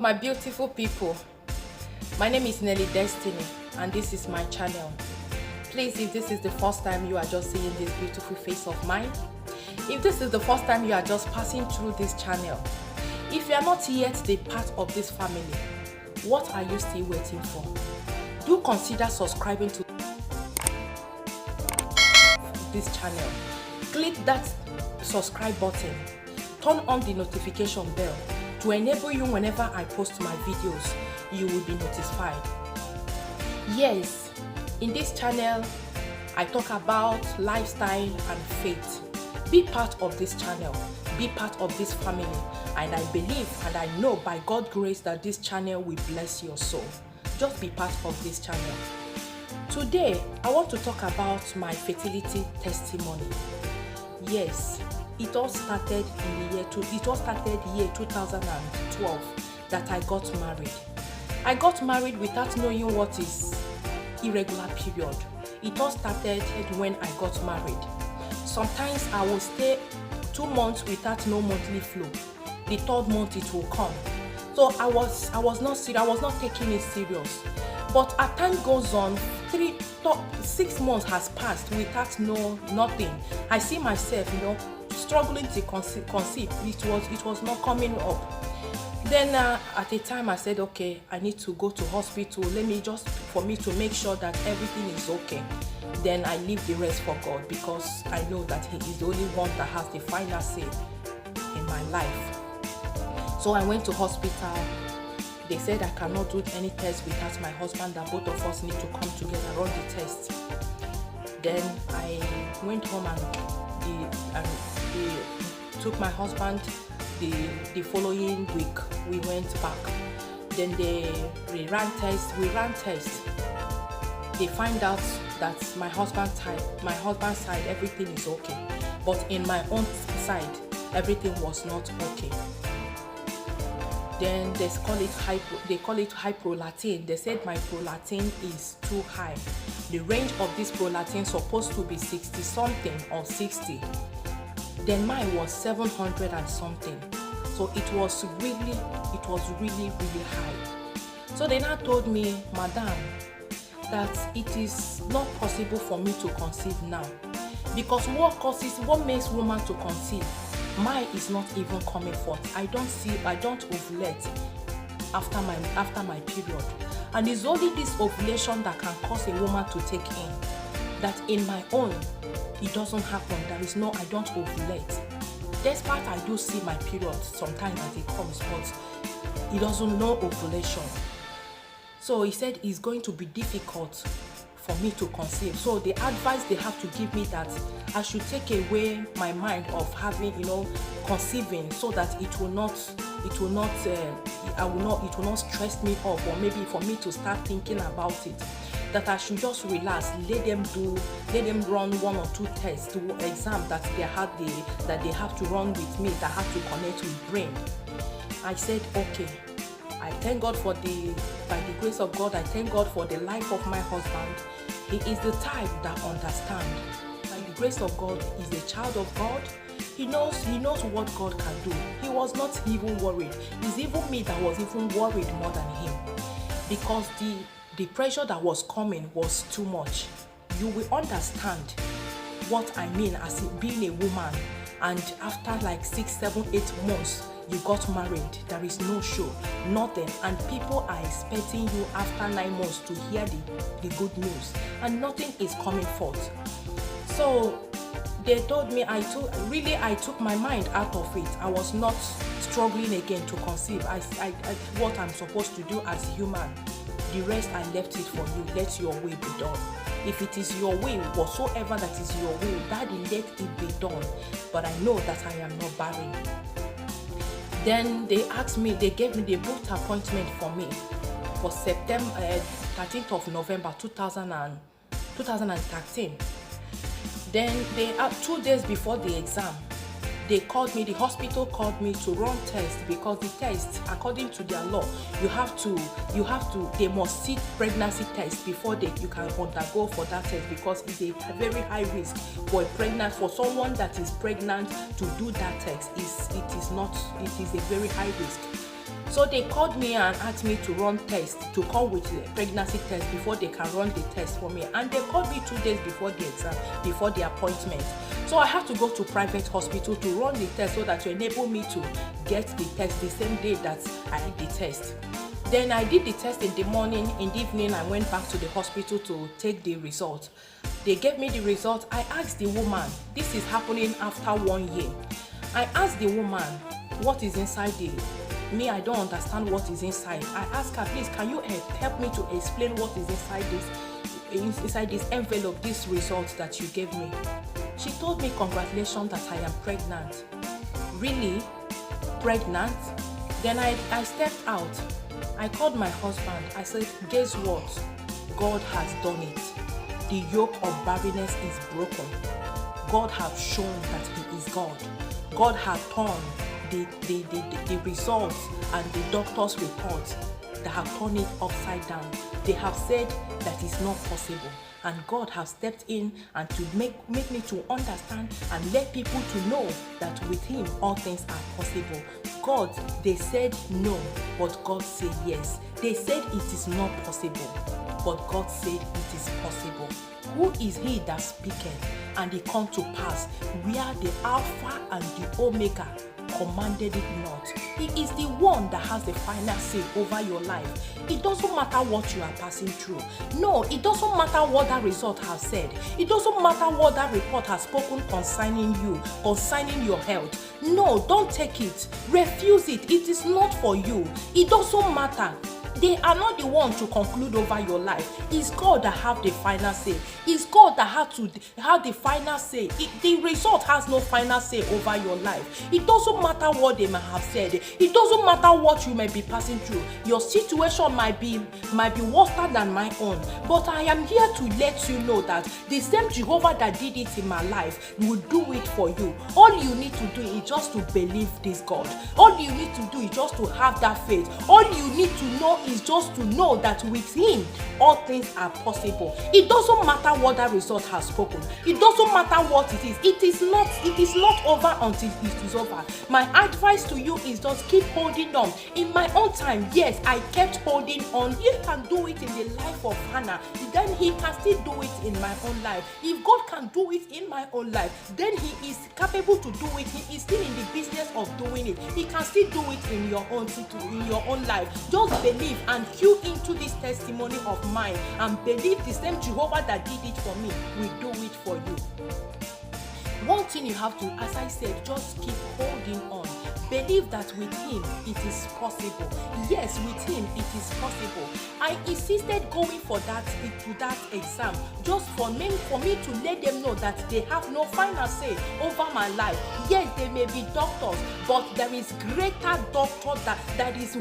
my beautiful people. My name is Nelly Destiny and this is my channel. Please, if this is the first time you are just seeing this beautiful face of mine, if this is the first time you are just passing through this channel, if you are not yet the part of this family, what are you still waiting for? Do consider subscribing to this channel. Click that subscribe button, turn on the notification bell to enable you whenever I post my videos, you will be notified. Yes, in this channel, I talk about lifestyle and faith. Be part of this channel, be part of this family, and I believe and I know by God's grace that this channel will bless your soul. Just be part of this channel. Today, I want to talk about my fertility testimony. Yes, it all started in the year 2012 that I got married. I got married without knowing what is irregular period. It all started when I got married. Sometimes I will stay 2 months without no monthly flow. The third month it will come. So I was not serious. I was not taking it serious. But as time goes on, 6 months has passed without nothing. I see myself, struggling to conceive. It was not coming up. Then at a time I said, okay, I need to go to hospital. For me to make sure that everything is okay. Then I leave the rest for God because I know that He is the only one that has the final say in my life. So I went to hospital. They said I cannot do any test without my husband, that both of us need to come together, run the test. Then I went home and they took my husband. The following week we went back. Then they ran tests. We ran tests. They find out that my husband's side everything is okay, but in my own side everything was not okay. Then they call it high prolactin. They said my prolactin is too high. The range of this prolactin supposed to be 60 something or 60. Then mine was 700 and something. So it was really high. So they now told me, Madam, that it is not possible for me to conceive now, because what makes woman to conceive? Mine is not even coming forth. I don't ovulate after my period, and it's only this ovulation that can cause a woman to take in. That in my own, it doesn't happen. I don't ovulate. Despite I do see my period sometimes as it comes, but it doesn't know ovulation. So he said it's going to be difficult for me to conceive. So the advice they have to give me that I should take away my mind of having, conceiving, so that it will not stress me up, or maybe for me to start thinking about it. That I should just relax, let them run 1 or 2 tests, exam that they have to run with me, that have to connect with brain. I said okay. I thank God by the grace of God, I thank God for the life of my husband. He is the type that understands. By the grace of God, he's a child of God. He knows what God can do. He was not even worried. It's even me that was even worried more than him, because the pressure that was coming was too much. You will understand what I mean as being a woman, and after like 6, 7, 8 months, you got married. There is no show, nothing, and people are expecting you after 9 months to hear the good news, and nothing is coming forth. So they told me I took my mind out of it. I was not struggling again to conceive. I what I'm supposed to do as a human. The rest I left it for you. Let your will be done. If it is your will, whatsoever that is your will, Daddy, let it be done. But I know that I am not barren. Then they gave me the booked appointment for me for September 13th of November 2013. Then 2 days before the exam, they called me, the hospital called me to run tests, because the test, according to their law, they must see pregnancy test before you can undergo for that test, because it's a very high risk for someone that is pregnant to do that test. It is a very high risk. So they called me and asked me to run tests, to come with the pregnancy test before they can run the test for me. And they called me 2 days before the exam, before the appointment. So I had to go to private hospital to run the test so that to enable me to get the test the same day that I did the test. Then I did the test in the morning. In the evening, I went back to the hospital to take the result. They gave me the result. I asked the woman, this is happening after 1 year. I asked the woman, what is inside me, I don't understand what is inside. I asked her, please, can you help me to explain what is inside this envelope, this result that you gave me? She told me, congratulations that I am pregnant. Really? Pregnant? Then I stepped out. I called my husband. I said, guess what? God has done it. The yoke of barrenness is broken. God has shown that he is God. God has turned the results and the doctor's reports, they have turned it upside down. They have said that it's not possible. And God has stepped in and to make me to understand and let people to know that with him all things are possible. God, they said no, but God said yes. They said it is not possible, but God said it is possible. Who is he that speaketh, and it come to pass? We are the Alpha and the Omega, commanded it not. He is the one that has the final say over your life. It doesn't matter what you are passing through. No, it doesn't matter what that result has said. It doesn't matter what that report has spoken concerning you, concerning your health. No, don't take it. Refuse it. It is not for you. It doesn't matter. They are not the one to conclude over your life. It's God that have the final say. It's God that have the final say. The result has no final say over your life. It doesn't matter what they might have said. It doesn't matter what you may be passing through. Your situation might be worse than my own. But I am here to let you know that the same Jehovah that did it in my life will do it for you. All you need to do is just to believe this God. All you need to do is just to have that faith. All you need to know is just to know that with him all things are possible. It doesn't matter what that result has spoken. It doesn't matter what it is. It is not over until it is over. My advice to you is just keep holding on. In my own time, yes, I kept holding on. He can do it in the life of Hannah, then he can still do it in my own life. If God can do it in my own life, then he is capable to do it. He is still in the business of doing it. He can still do it in your own life. Just believe and cue into this testimony of mine and believe the same Jehovah that did it for me will do it for you. One thing you have to, as I said, just keep holding on. Believe that with him it is possible. Yes, with him it is possible. I insisted going for that exam just for me to let them know that they have no final say over my life. Yes, they may be doctors, but there is greater doctor that is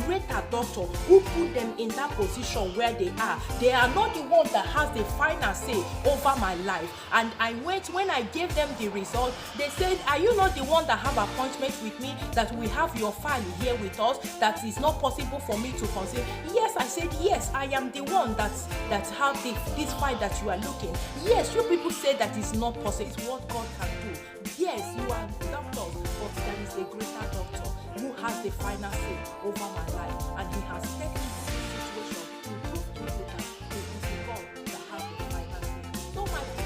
greater doctor who put them in that position where they are. They are not the one that has the final say over my life. And when I gave them the result, they said, are you not the one that have appointment with me, that we have your file here with us, that is not possible for me to consider? Yes, I said, yes, I am the one that have this file that you are looking. Yes, you people say that is not possible. It's what God can do. Yes, you are doctors, but there is a greater doctor who has the final say over my life, and he has stepped into this situation to prove to you that it is the God that has the final say. So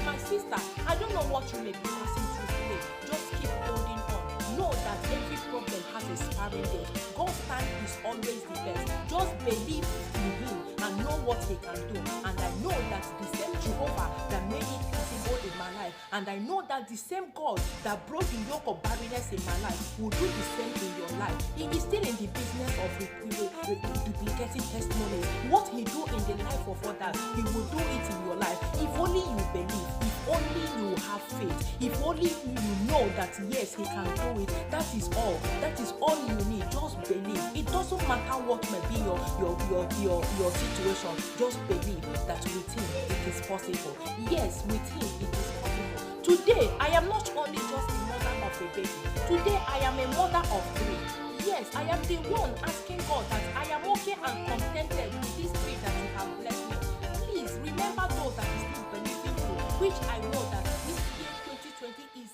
my sister, I don't know what you may be passing through today. Just keep holding on. Know that every problem has a expiring date. God's time is always the best. Just believe in him and know what he can do. And I know that the same Jehovah that made it possible in my life, and I know that the same God that broke the yoke of barrenness in my life will do the same in your life. He is still in the business of duplicating testimonies. What he do in the life of others, he will do it in your life. If only you believe, if only you have faith, if only you know that yes, he can do it. That is all. That is all you need. Just believe. It doesn't matter what may be your situation. Just believe that with him it is possible. Yes, with him it is possible. Today, I am not only just the mother of a baby. Today, I am a mother of 3. Yes, I am the one asking God that I am okay and contented with this 3 that you have blessed me. Please remember those that is still believing you, which I know that this year 2020 is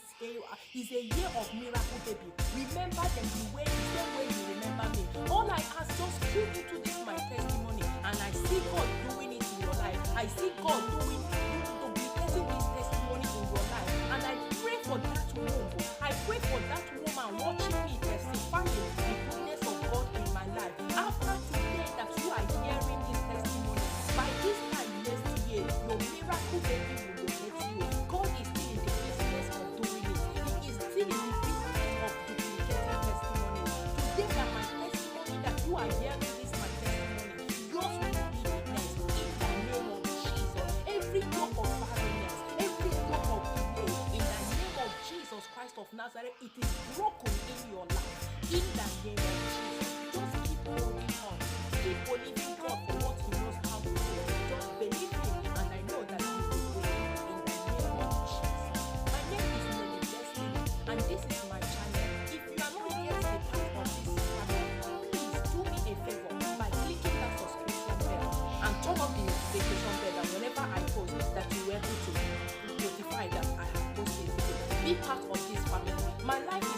It's a year of miracle, baby. Remember them the same way you remember me. All I ask, just tune into this my testimony, and I see God doing it in your life. I see God duplicating this testimony in your life, and I pray for that womb. I pray for that woman watching me testifying the goodness of God in my life. After today that you are hearing this testimony, by this time next year, your miracle baby will locate you. God is still in the business of doing it. He is still in the business of duplicating testimonies. Today that my testimony that you are hearing this my testimony, yours will be witnessed in the name of Jesus. Every yoke of barrenness, every yoke of delay, in the name of Jesus Christ of Nazareth, it is broken in your life. In the name of Jesus, just keep holding on. Keep believing God for what He knows how to do. Just believe Him, and I know that He will do it. In the name of Jesus. My name is Nelly Destiny, and this is my channel. If you are not yet a part of this channel, please do me a favor by clicking that subscription bell and turn on the notification bell, that whenever I post, that you are able to notify that I have posted a video. Be part of this family. My life is